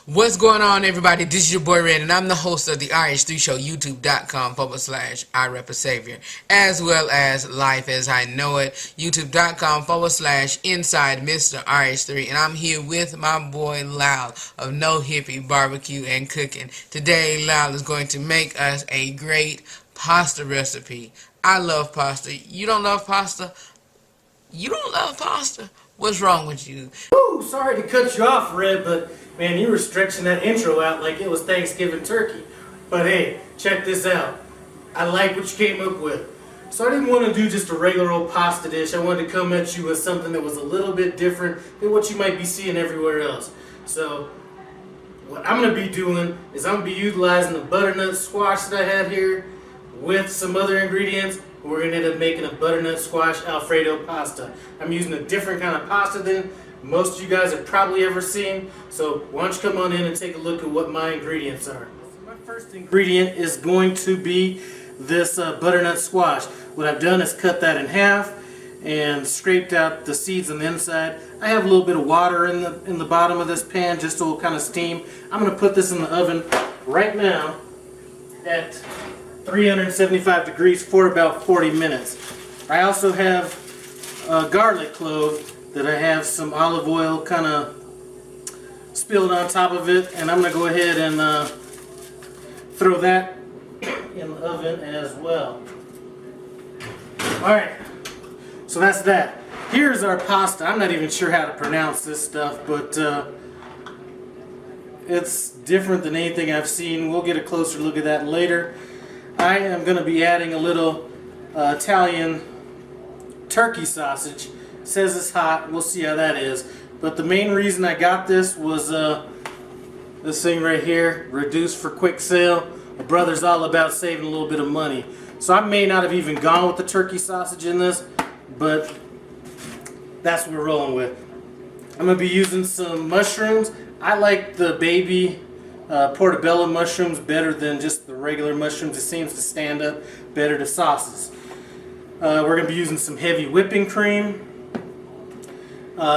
What's going on, everybody? This is your boy Red, and I'm the host of the RH3 Show, youtube.com/iRepaSavior, as well as Life as I Know It, youtube.com/inside Mr. RH3, and I'm here with my boy Lyle of No Hippie Barbecue and Cooking. Today, Lyle is going to make us a great pasta recipe. I love pasta. You don't love pasta? You don't love pasta? What's wrong with you? Woo, sorry to cut you off, Red, but man, you were stretching that intro out like it was Thanksgiving turkey. But hey, check this out. I like what you came up with. So I didn't want to do just a regular old pasta dish. I wanted to come at you with something that was a little bit different than what you might be seeing everywhere else. So what I'm going to be doing is I'm going to be utilizing the butternut squash that I have here with some other ingredients. We're going to end up making a butternut squash Alfredo pasta. I'm using a different kind of pasta than most of you guys have probably ever seen. So why don't you come on in and take a look at what my ingredients are. My first ingredient is going to be this butternut squash. What I've done is cut that in half and scraped out the seeds on the inside. I have a little bit of water in the bottom of this pan just so it'll kind of steam. I'm going to put this in the oven right now at 375 degrees for about 40 minutes. I also have a garlic clove that I have some olive oil kind of spilled on top of it, and I'm going to go ahead and throw that in the oven as well. Alright, so that's that. Here's our pasta. I'm not even sure how to pronounce this stuff, but it's different than anything I've seen. We'll get a closer look at that later. I am going to be adding a little Italian turkey sausage. It says it's hot. We'll see how that is. But the main reason I got this was this thing right here, reduced for quick sale. My brother's all about saving a little bit of money. So I may not have even gone with the turkey sausage in this, but that's what we're rolling with. I'm going to be using some mushrooms. I like the baby portabella mushrooms better than just the regular mushrooms. It seems to stand up better to sauces. We're going to be using some heavy whipping cream,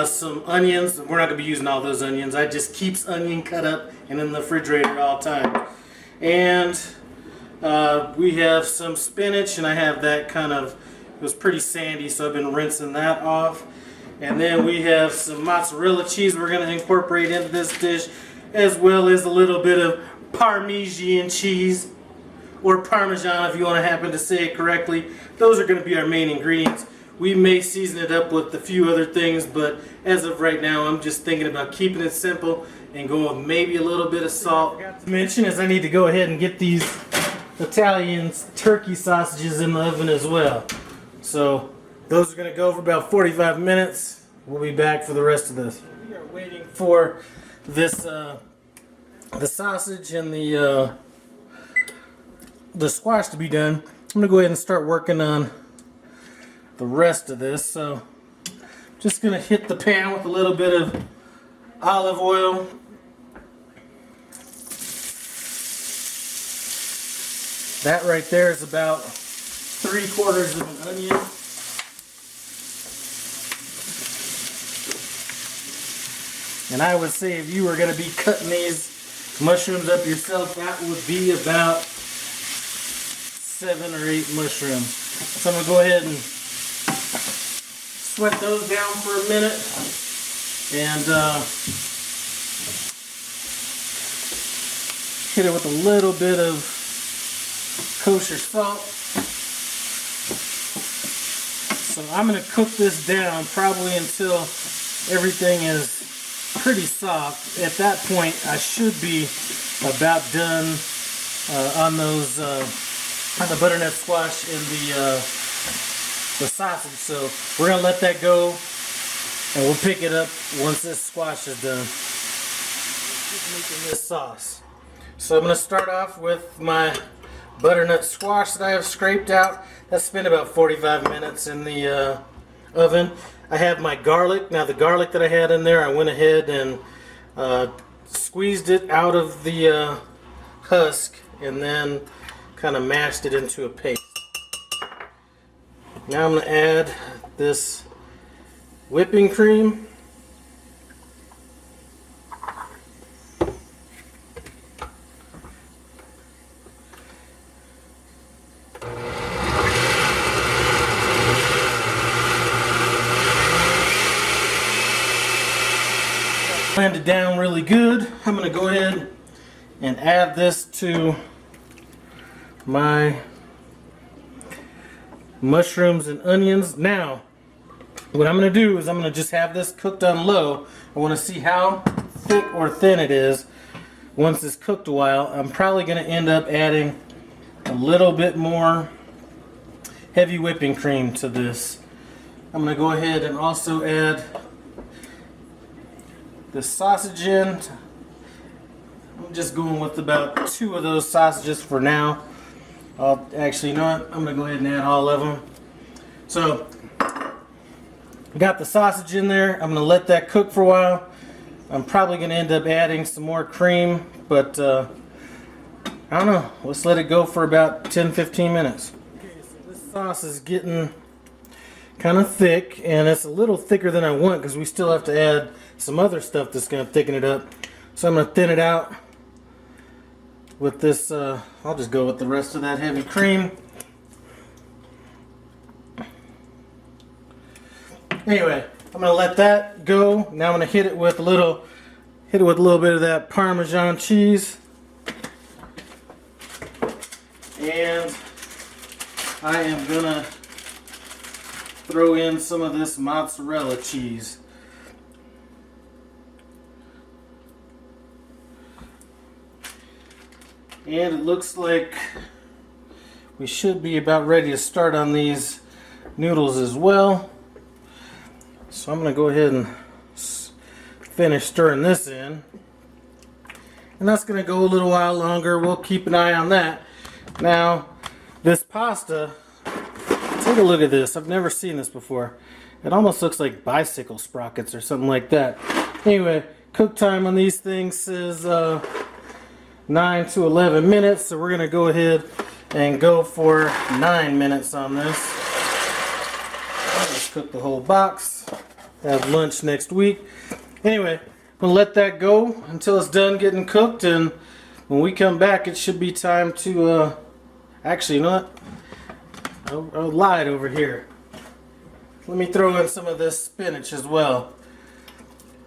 some onions. We're not going to be using all those onions. I just keeps onion cut up and in the refrigerator all the time. And we have some spinach, and I have that kind of, it was pretty sandy, so I've been rinsing that off. And then we have some mozzarella cheese we're going to incorporate into this dish, as well as a little bit of Parmesan cheese, or Parmesan if you want to happen to say it correctly. Those are going to be our main ingredients. We may season it up with a few other things, but as of right now, I'm just thinking about keeping it simple and going with maybe a little bit of salt. What I forgot to mention is I need to go ahead and get these Italian turkey sausages in the oven as well. So those are going to go for about 45 minutes. We'll be back for the rest of this. We are waiting for this the sausage and the squash to be done. I'm gonna go ahead and start working on the rest of this. So just gonna hit the pan with a little bit of olive oil. That right there is about 3/4 of an onion. And I would say if you were going to be cutting these mushrooms up yourself, that would be about 7 or 8 mushrooms. So I'm going to go ahead and sweat those down for a minute. And hit it with a little bit of kosher salt. So I'm going to cook this down probably until everything is pretty soft. At that point, I should be about done on those on the butternut squash and the sausage. So we're gonna let that go, and we'll pick it up once this squash is done. Just making this sauce. So I'm gonna start off with my butternut squash that I have scraped out. That's been about 45 minutes in the oven. I have my garlic. Now the garlic that I had in there, I went ahead and squeezed it out of the husk and then kind of mashed it into a paste. Now I'm going to add this whipping cream. Blended down really good. I'm going to go ahead and add this to my mushrooms and onions. Now, what I'm going to do is I'm going to just have this cooked on low. I want to see how thick or thin it is once it's cooked a while. I'm probably going to end up adding a little bit more heavy whipping cream to this. I'm going to go ahead and also add the sausage in. I'm just going with about 2 of those sausages for now. Actually, you know what? I'm going to go ahead and add all of them. So, got the sausage in there. I'm going to let that cook for a while. I'm probably going to end up adding some more cream, but I don't know. Let's let it go for about 10-15 minutes. Okay, so this sauce is getting kind of thick, and it's a little thicker than I want because we still have to add some other stuff that's going to thicken it up. So I'm going to thin it out with this. I'll just go with the rest of that heavy cream. Anyway, I'm going to let that go. Now I'm going to hit it with a little bit of that Parmesan cheese. And I am going to throw in some of this mozzarella cheese. And it looks like we should be about ready to start on these noodles as well. So I'm going to go ahead and finish stirring this in. And that's going to go a little while longer. We'll keep an eye on that. Now, this pasta, take a look at this. I've never seen this before. It almost looks like bicycle sprockets or something like that. Anyway, cook time on these things is 9 to 11 minutes. So we're going to go ahead and go for 9 minutes on this. Let's cook the whole box. Have lunch next week. Anyway, I'm going to let that go until it's done getting cooked, and when we come back it should be time to actually, you know what? I lied over here. Let me throw in some of this spinach as well.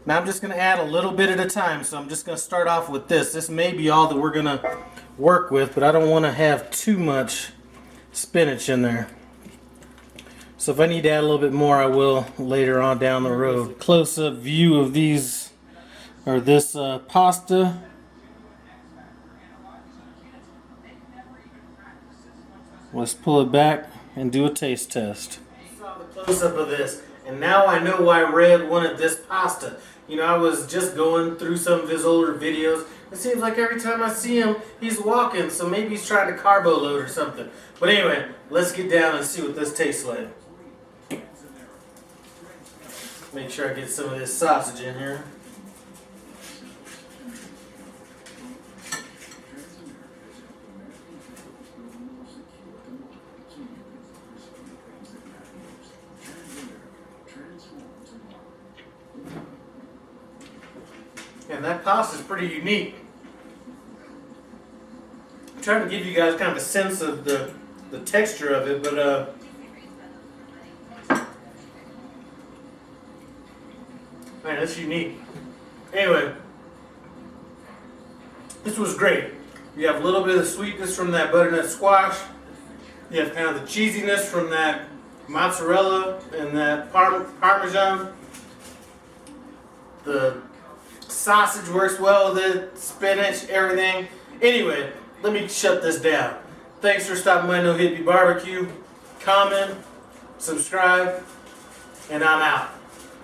Now I'm just going to add a little bit at a time, so I'm just going to start off with this. This may be all that we're going to work with, but I don't want to have too much spinach in there. So if I need to add a little bit more, I will later on down the road. Close-up view of these, or this pasta. Let's pull it back and do a taste test. I saw the close-up of this, and now I know why Red wanted this pasta. You know, I was just going through some of his older videos. It seems like every time I see him, he's walking, so maybe he's trying to carbo load or something. But anyway, let's get down and see what this tastes like. Make sure I get some of this sausage in here. And that pasta is pretty unique. I'm trying to give you guys kind of a sense of the texture of it, but man, that's unique. Anyway, this was great. You have a little bit of the sweetness from that butternut squash. You have kind of the cheesiness from that mozzarella and that Parmesan. The sausage works well with it, spinach, everything. Anyway, let me shut this down. Thanks for stopping by No Hippie Barbecue. Comment, subscribe, and I'm out.